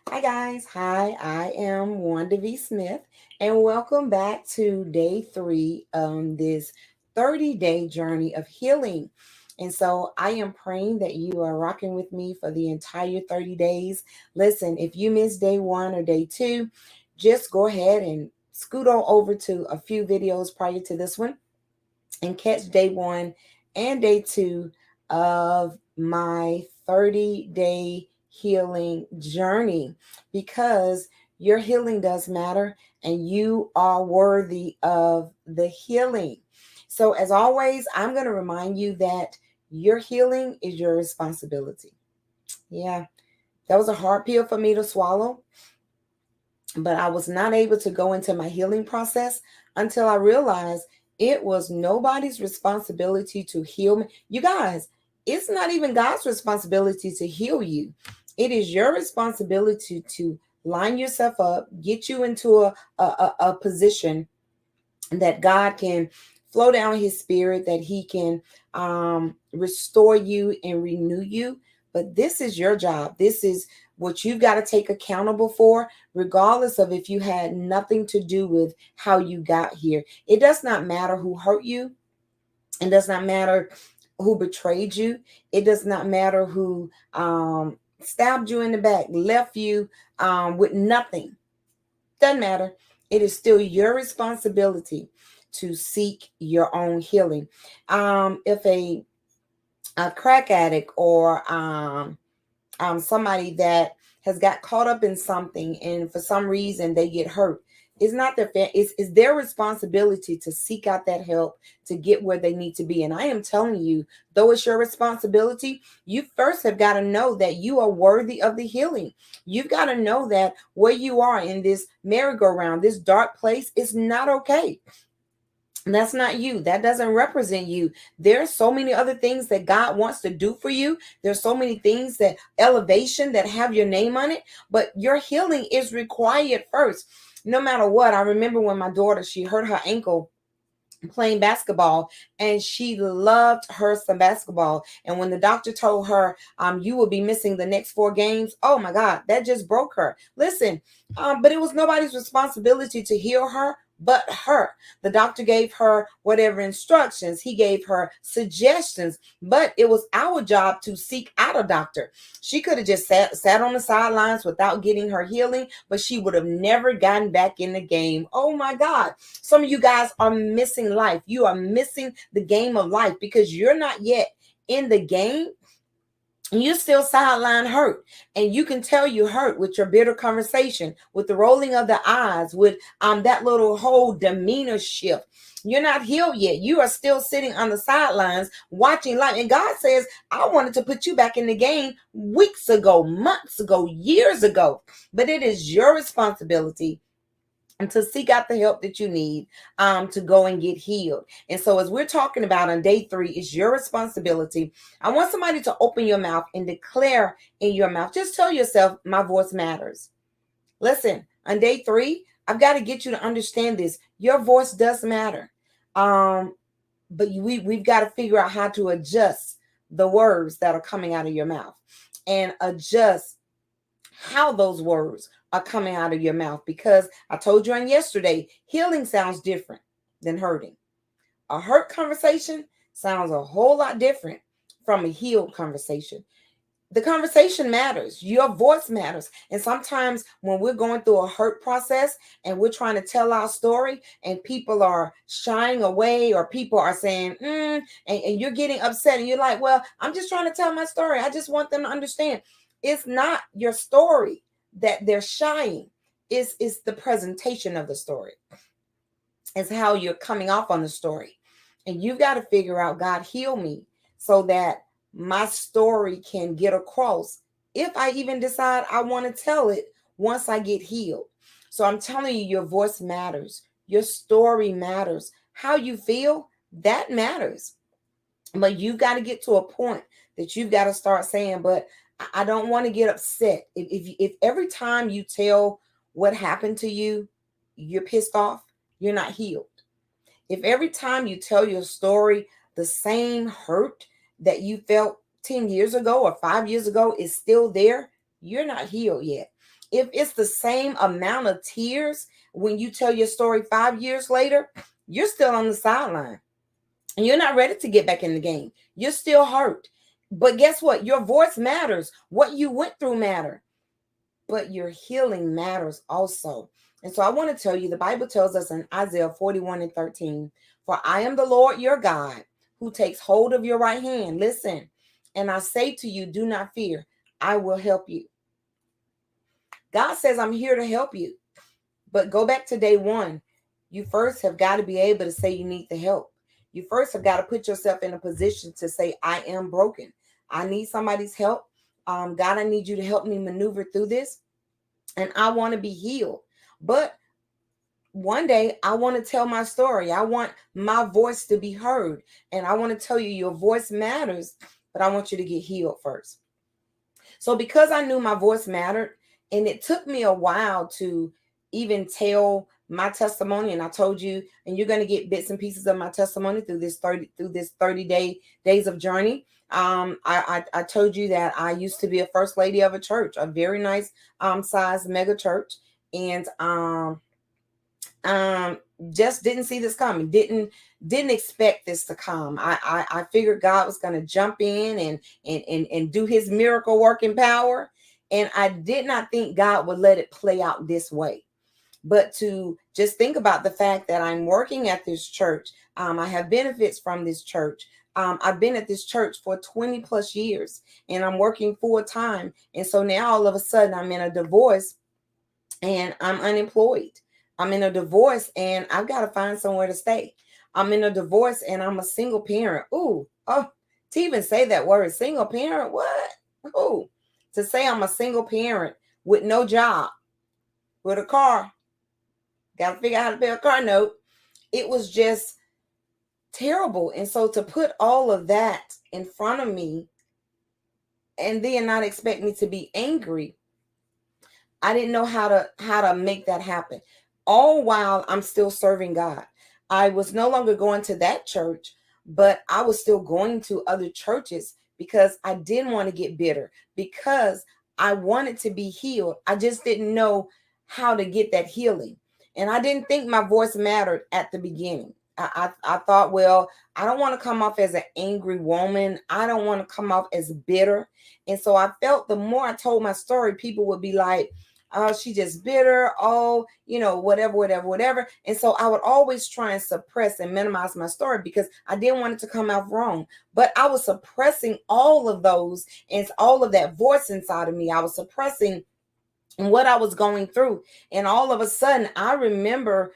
Hi guys, hi, I am Wanda V. Smith, and welcome back to day three on this 30-day journey of healing. And so I am praying that you are rocking with me for the entire 30 days. Listen, if you missed day one or day two, just go ahead and scoot on over to a few videos prior to this one and catch day one and day two of my 30-day healing journey because your healing does matter and you are worthy of the healing. So, as always, I'm going to remind you that your healing is your responsibility. Yeah, that was a hard pill for me to swallow, but I was not able to go into my healing process until I realized it was nobody's responsibility to heal me. You guys, it's not even God's responsibility to heal you. It is your responsibility to line yourself up, get you into a position that God can flow down his spirit, that he can restore you and renew you. But this is your job. This is what you've got to take accountable for, regardless of if you had nothing to do with how you got here. It does not matter who hurt you. It does not matter who betrayed you. It does not matter who stabbed you in the back, left you with nothing. Doesn't matter. It is still your responsibility to seek your own healing. If a crack addict or somebody that has got caught up in something and for some reason they get hurt, it's not it's their responsibility to seek out that help to get where they need to be. And I am telling you, though it's your responsibility, you first have got to know that you are worthy of the healing. You've got to know that where you are in this merry-go-round, this dark place, is not okay. That's not you. That doesn't represent you. There's so many other things that God wants to do for you. There's so many things that elevation that have your name on it, but your healing is required first. No matter what. I remember when my daughter, she hurt her ankle playing basketball, and she loved her some basketball. And when the doctor told her you will be missing the next 4 games, oh my God, that just broke her. Listen, but it was nobody's responsibility to heal her but her. The doctor gave her whatever instructions, he gave her suggestions, but it was our job to seek out a doctor. She could have just sat on the sidelines without getting her healing, but she would have never gotten back in the game. Oh my God. Some of you guys are missing life. You are missing the game of life because you're not yet in the game. You still sideline hurt, and you can tell you hurt with your bitter conversation, with the rolling of the eyes, with that little whole demeanor shift. You're not healed yet. You are still sitting on the sidelines watching life. And God says, I wanted to put you back in the game weeks ago, months ago, years ago. But it is your responsibility and to seek out the help that you need to go and get healed. And so, as we're talking about on day three, it's your responsibility. I want somebody to open your mouth and declare in your mouth. Just tell yourself, my voice matters. Listen, on day three, I've got to get you to understand this. Your voice does matter. But we've got to figure out how to adjust the words that are coming out of your mouth and adjust how those words are coming out of your mouth, because I told you on yesterday, healing sounds different than hurting. A hurt conversation sounds a whole lot different from a healed conversation. The conversation matters. Your voice matters. And sometimes when we're going through a hurt process and we're trying to tell our story and people are shying away or people are saying, and you're getting upset and you're like, well, I'm just trying to tell my story. I just want them to understand. It's not your story that they're shying. It's the presentation of the story. It's how you're coming off on the story. And you've got to figure out, God, heal me so that my story can get across if I even decide I want to tell it once I get healed. So I'm telling you, your voice matters. Your story matters. How you feel, that matters. But you've got to get to a point that you've got to start saying, but I don't want to get upset. If every time you tell what happened to you, you're pissed off, you're not healed. If every time you tell your story, the same hurt that you felt 10 years ago or 5 years ago is still there, you're not healed yet. If it's the same amount of tears when you tell your story 5 years later, you're still on the sideline and you're not ready to get back in the game. You're still hurt. But guess what? Your voice matters. What you went through matter, but your healing matters also. And so I want to tell you, the Bible tells us in Isaiah 41:13, for I am the Lord your God who takes hold of your right hand. Listen, and I say to you, do not fear. I will help you. God says, I'm here to help you. But go back to day one. You first have got to be able to say you need the help. You first have got to put yourself in a position to say, I am broken. I need somebody's help. God, I need you to help me maneuver through this. And I want to be healed. But one day I want to tell my story. I want my voice to be heard. And I want to tell you, your voice matters, but I want you to get healed first. So because I knew my voice mattered, and it took me a while to even tell my testimony, and I told you, and you're going to get bits and pieces of my testimony through this 30 days of journey. I told you that I used to be a first lady of a church, a very nice size mega church, and um just didn't see this coming, didn't expect this to come. I figured God was going to jump in and do his miracle working power, and I did not think God would let it play out this way. But to just think about the fact that I'm working at this church, I have benefits from this church. I've been at this church for 20 plus years, and I'm working full time, and so now all of a sudden I'm in a divorce and I'm unemployed. I'm in a divorce and I've got to find somewhere to stay. I'm in a divorce and I'm a single parent. Ooh, oh, to even say that word, single parent, what? Ooh, to say I'm a single parent with no job, with a car, got to figure out how to pay a car note. It was just terrible. And so to put all of that in front of me and then not expect me to be angry, I didn't know how to make that happen. All while I'm still serving God. I was no longer going to that church, but I was still going to other churches because I didn't want to get bitter, because I wanted to be healed. I just didn't know how to get that healing. And I didn't think my voice mattered at the beginning. I thought, well, I don't want to come off as an angry woman. I don't want to come off as bitter. And so I felt the more I told my story, people would be like, oh, she just bitter. Oh, whatever, whatever, whatever. And so I would always try and suppress and minimize my story because I didn't want it to come out wrong. But I was suppressing all of those and all of that voice inside of me. I was suppressing what I was going through. And all of a sudden, I remember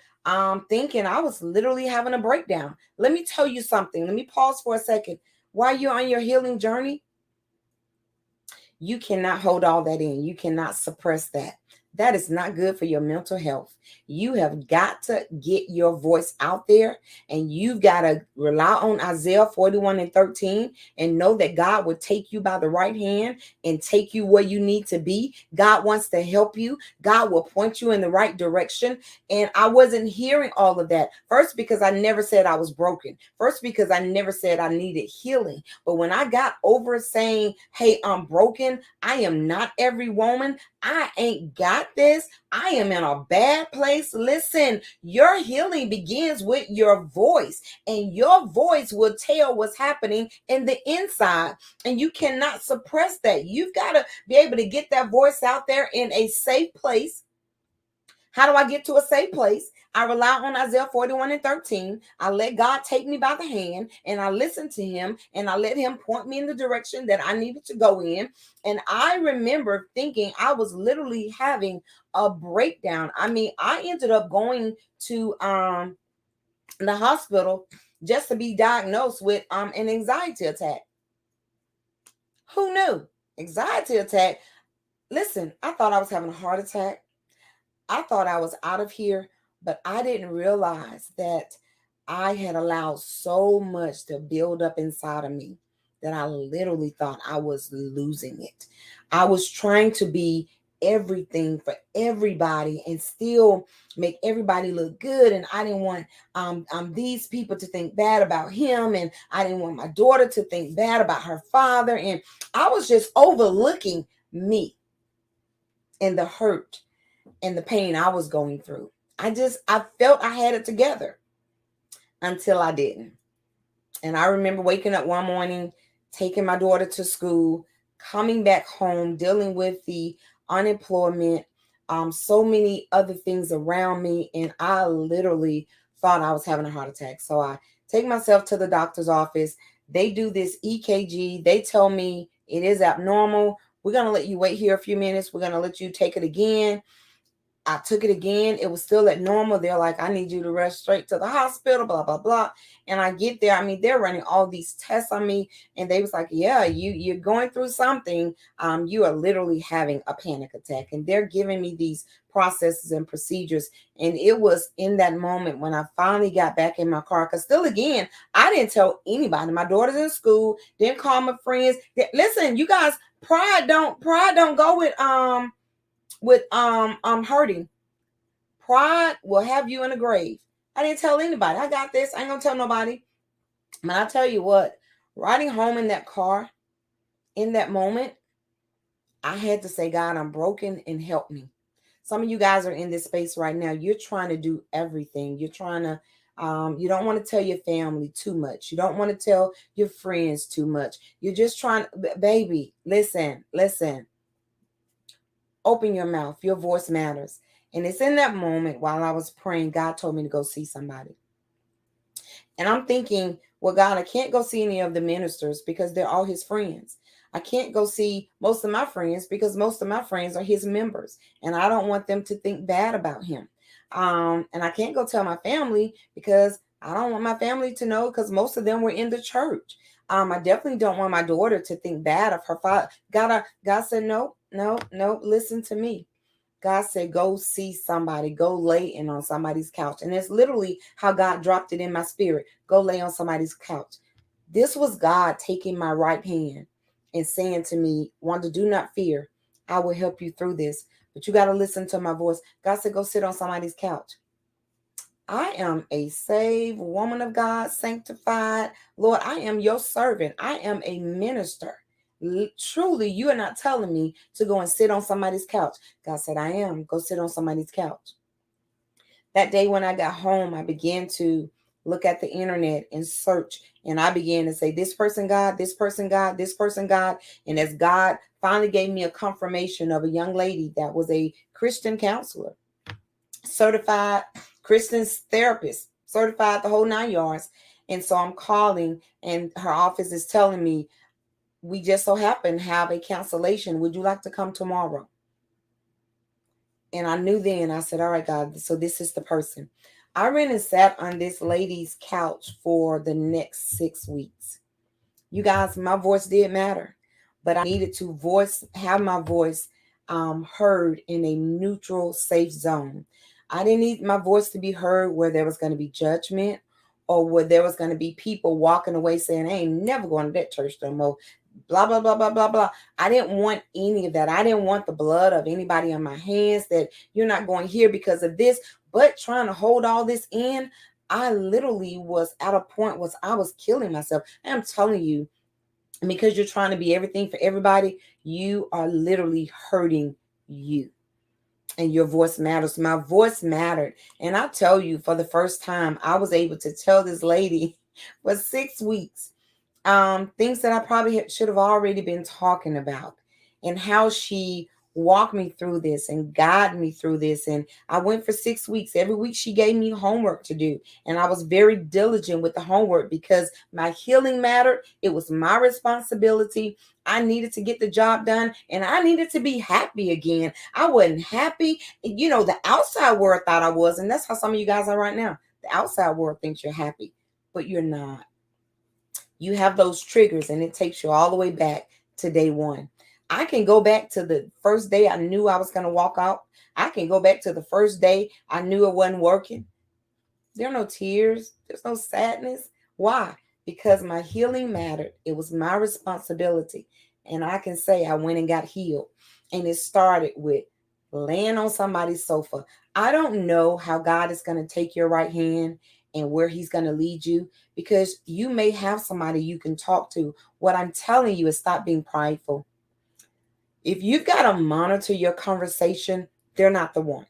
thinking I was literally having a breakdown. Let me tell you something. Let me pause for a second. While you're on your healing journey, you cannot hold all that in. You cannot suppress that. That is not good for your mental health. You have got to get your voice out there, and you've got to rely on Isaiah 41:13 and know that God will take you by the right hand and take you where you need to be. God wants to help you. God will point you in the right direction. And I wasn't hearing all of that. First, because I never said I was broken. First, because I never said I needed healing. But when I got over saying, hey, I'm broken, I am not every woman, I ain't got this, I am in a bad place. Listen, your healing begins with your voice, and your voice will tell what's happening in the inside, and you cannot suppress that. You've got to be able to get that voice out there in a safe place. How do I get to a safe place? I rely on Isaiah 41:13. I let God take me by the hand, and I listen to him, and I let him point me in the direction that I needed to go in. And I remember thinking I was literally having a breakdown. I mean, I ended up going to the hospital just to be diagnosed with an anxiety attack. Who knew? Anxiety attack. Listen, I thought I was having a heart attack. I thought I was out of here, but I didn't realize that I had allowed so much to build up inside of me that I literally thought I was losing it. I was trying to be everything for everybody and still make everybody look good. And I didn't want these people to think bad about him, and I didn't want my daughter to think bad about her father. And I was just overlooking me and the hurt and the pain I was going through. I felt I had it together until I didn't. And I remember waking up one morning, taking my daughter to school, coming back home, dealing with the unemployment, so many other things around me. And I literally thought I was having a heart attack. So I take myself to the doctor's office. They do this EKG. They tell me it is abnormal. We're going to let you wait here a few minutes. We're going to let you take it again. I took it again. It was still at normal. They're like, I need you to rush straight to the hospital, blah, blah, blah. And I get there. I mean, they're running all these tests on me. And they was like, yeah, you're going through something. You are literally having a panic attack. And they're giving me these processes and procedures. And it was in that moment when I finally got back in my car. Because still again, I didn't tell anybody. My daughter's in school. Didn't call my friends. Listen, you guys, pride don't go with hurting. Pride will have you in a grave. I didn't tell anybody. I got this. I ain't gonna tell nobody. But I tell you what, riding home in that car, in that moment, I had to say, God, I'm broken and help me. Some of you guys are in this space right now. You're trying to do everything. You're trying to you don't want to tell your family too much. You don't want to tell your friends too much. You're just trying, baby, listen. Open your mouth. Your voice matters. And it's in that moment while I was praying, God told me to go see somebody. And I'm thinking, well, God, I can't go see any of the ministers because they're all his friends. I can't go see most of my friends because most of my friends are his members. And I don't want them to think bad about him. And I can't go tell my family because I don't want my family to know because most of them were in the church. I definitely don't want my daughter to think bad of her father. God said, no, listen to me. God said, go see somebody, go lay in on somebody's couch. And it's literally how God dropped it in my spirit. Go lay on somebody's couch. This was God taking my right hand and saying to me, Wanda, do not fear. I will help you through this. But you got to listen to my voice. God said, go sit on somebody's couch. I am a saved woman of God, sanctified. Lord, I am your servant. I am a minister. Truly, you are not telling me to go and sit on somebody's couch. God said, I am. Go sit on somebody's couch. That day when I got home, I began to look at the internet and search. And I began to say, this person, God, this person, God, this person, God. And as God finally gave me a confirmation of a young lady that was a Christian counselor, certified Christian therapist, certified the whole 9 yards. And so I'm calling, and her office is telling me, we just so happen to have a cancellation. Would you like to come tomorrow? And I knew then, I said, all right, God, so this is the person. I ran and sat on this lady's couch for the next 6 weeks. You guys, my voice did matter, but I needed to have my voice heard in a neutral, safe zone. I didn't need my voice to be heard where there was going to be judgment or where there was going to be people walking away saying, I ain't never going to that church no more. Blah, blah, blah, blah, blah, blah. I didn't want any of that. I didn't want the blood of anybody on my hands that you're not going here because of this, but trying to hold all this in. I literally was at a point where I was killing myself. I'm telling you, because you're trying to be everything for everybody, you are literally hurting you. And your voice matters. My voice mattered. And I tell you, for the first time, I was able to tell this lady for 6 weeks things that I probably should have already been talking about, and how she walked me through this and guided me through this. And I went for 6 weeks. Every week she gave me homework to do. And I was very diligent with the homework because my healing mattered. It was my responsibility. I needed to get the job done, and I needed to be happy again. I wasn't happy. You know, the outside world thought I was, and that's how some of you guys are right now. The outside world thinks you're happy, but you're not. You have those triggers, and it takes you all the way back to day one. I can go back to the first day I knew I was going to walk out. I can go back to the first day I knew it wasn't working. There are no tears. There's no sadness. Why? Because my healing mattered. It was my responsibility. And I can say I went and got healed. And it started with laying on somebody's sofa. I don't know how God is going to take your right hand and where he's going to lead you, because you may have somebody you can talk to. What I'm telling you is stop being prideful. If you've got to monitor your conversation, they're not the one.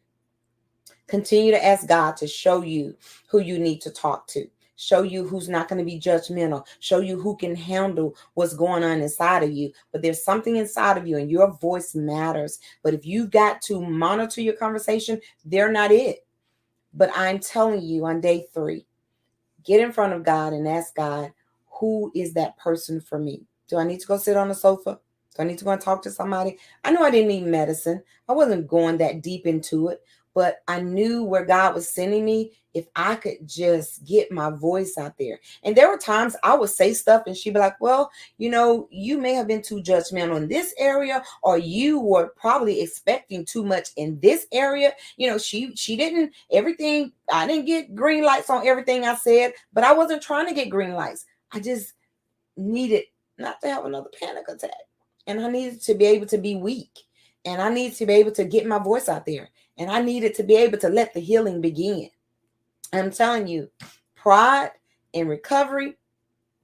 Continue to ask God to show you who you need to talk to. Show you who's not going to be judgmental. Show you who can handle what's going on inside of you. But there's something inside of you and your voice matters. But if you've got to monitor your conversation, they're not it. But I'm telling you, on day 3, get in front of God and ask God, who is that person for me? Do I need to go sit on the sofa? Do I need to go and talk to somebody? I know I didn't need medicine. I wasn't going that deep into it, but I knew where God was sending me if I could just get my voice out there. And there were times I would say stuff and she'd be like, well, you may have been too judgmental in this area, or you were probably expecting too much in this area. She didn't everything. I didn't get green lights on everything I said, but I wasn't trying to get green lights. I just needed not to have another panic attack. And I needed to be able to be weak. And I needed to be able to get my voice out there. And I needed to be able to let the healing begin. I'm telling you, pride and recovery,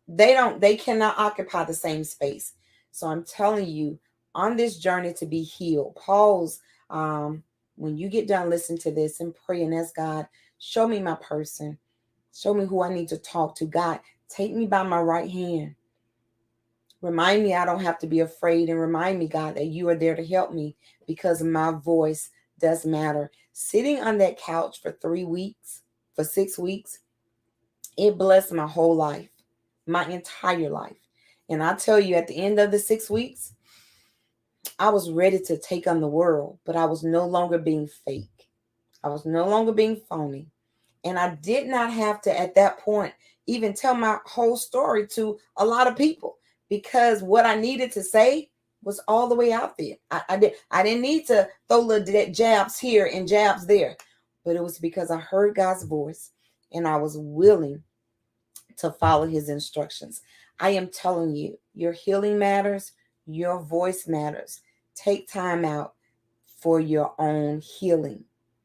they cannot occupy the same space. So I'm telling you, on this journey to be healed, pause when you get done listening to this and pray and ask God, show me my person. Show me who I need to talk to. God, take me by my right hand. Remind me I don't have to be afraid, and remind me, God, that you are there to help me, because my voice does matter. Sitting on that couch for 3 weeks, for 6 weeks, it blessed my whole life, my entire life. And I tell you, at the end of the 6 weeks, I was ready to take on the world, but I was no longer being fake. I was no longer being phony. And I did not have to, at that point, even tell my whole story to a lot of people, because what I needed to say was all the way out there. I didn't need to throw little jabs here and jabs there, but it was because I heard God's voice and I was willing to follow his instructions. I am telling you, your healing matters, your voice matters. Take time out for your own healing.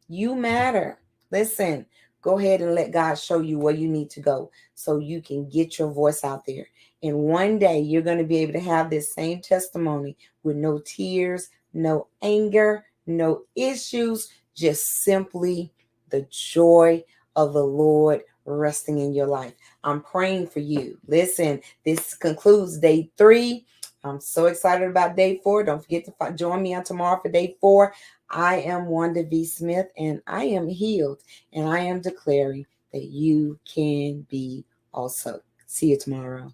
You matter. Listen, go ahead and let God show you where you need to go so you can get your voice out there. And one day you're going to be able to have this same testimony with no tears, no anger, no issues, just simply the joy of the Lord resting in your life. I'm praying for you. Listen, this concludes day 3. I'm so excited about day 4. Don't forget to join me on tomorrow for day 4. I am Wanda V. Smith, and I am healed, and I am declaring that you can be also. See you tomorrow.